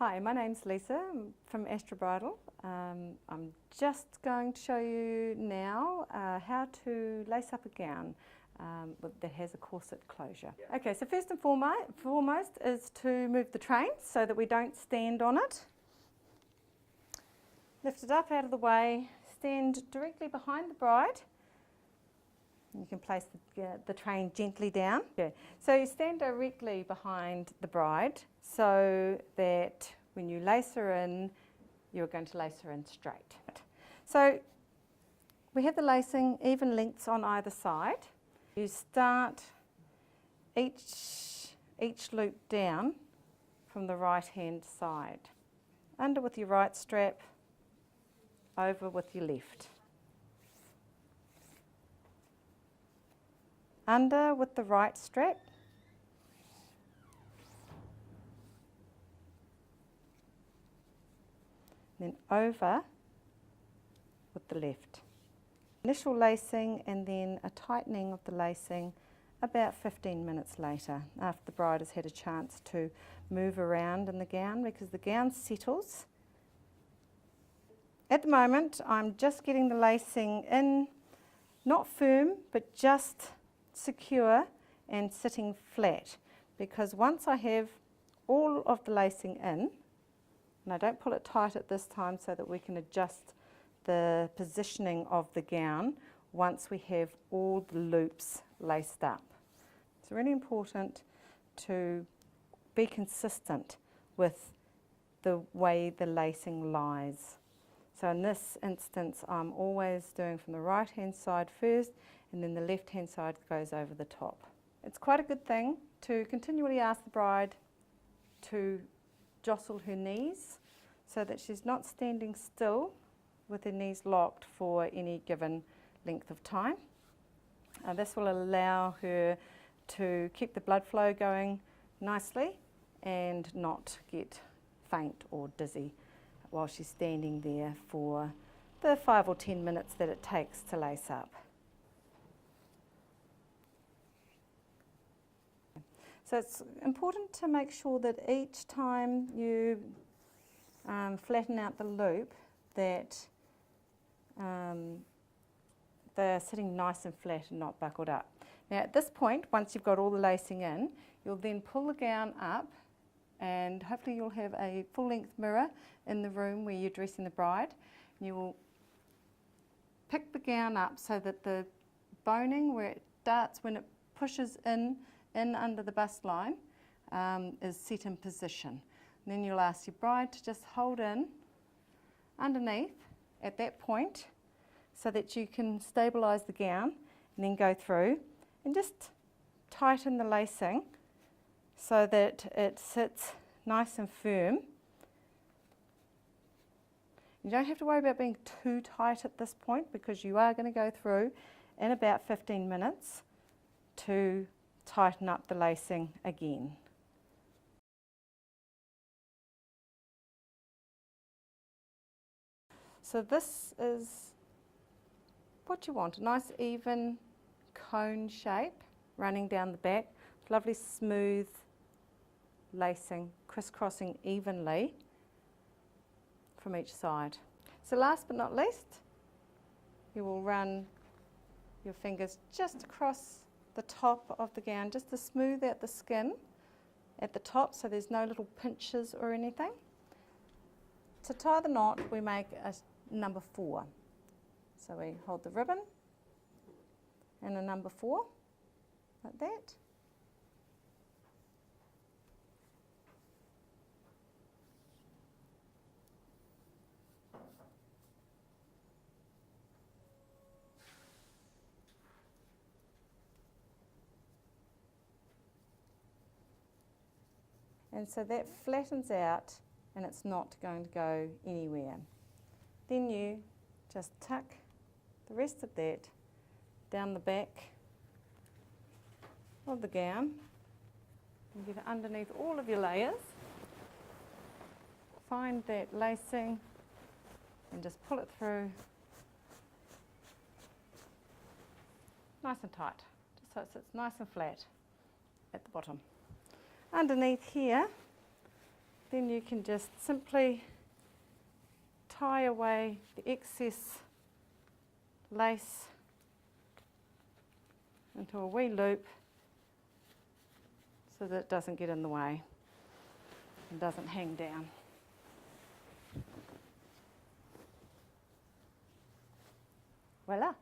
Hi, my name's Lisa. I'm from Astra Bridal. I'm just going to show you now how to lace up a gown that has a corset closure. Yeah. Okay, so first and foremost is to move the train so that we don't stand on it. Lift it up out of the way, stand directly behind the bride. You can place the train gently down. Okay. So you stand directly behind the bride so that when you lace her in, you're going to lace her in straight. So we have the lacing even lengths on either side. You start each loop down from the right hand side. Under with your right strap, over with your left. Under with the right strap, then over with the left. Initial lacing and then a tightening of the lacing about 15 minutes later, after the bride has had a chance to move around in the gown, because the gown settles. At the moment I'm just getting the lacing in, not firm but just secure and sitting flat, because once I have all of the lacing in, and I don't pull it tight at this time so that we can adjust the positioning of the gown once we have all the loops laced up. It's really important to be consistent with the way the lacing lies. So in this instance I'm always doing from the right hand side first, and then the left hand side goes over the top. It's quite a good thing to continually ask the bride to jostle her knees so that she's not standing still with her knees locked for any given length of time. This will allow her to keep the blood flow going nicely and not get faint or dizzy while she's standing there for the 5 or 10 minutes that it takes to lace up. So it's important to make sure that each time you flatten out the loop that they're sitting nice and flat and not buckled up. Now at this point, once you've got all the lacing in, you'll then pull the gown up, and hopefully you'll have a full-length mirror in the room where you're dressing the bride. You will pick the gown up so that the boning where it darts when it pushes in under the bust line is set in position. And then you'll ask your bride to just hold in underneath at that point so that you can stabilise the gown, and then go through and just tighten the lacing so that it sits nice and firm. You don't have to worry about being too tight at this point, because you are going to go through in about 15 minutes to tighten up the lacing again. So this is what you want, a nice even cone shape running down the back, lovely smooth lacing, crisscrossing evenly from each side. So last but not least, you will run your fingers just across the top of the gown, just to smooth out the skin at the top so there's no little pinches or anything. To tie the knot, we make a number 4. So we hold the ribbon and a number 4, like that. And so that flattens out and it's not going to go anywhere. Then you just tuck the rest of that down the back of the gown and get it underneath all of your layers. Find that lacing and just pull it through nice and tight, just so it sits nice and flat at the bottom. Underneath here, then you can just simply tie away the excess lace into a wee loop so that it doesn't get in the way and doesn't hang down. Voila!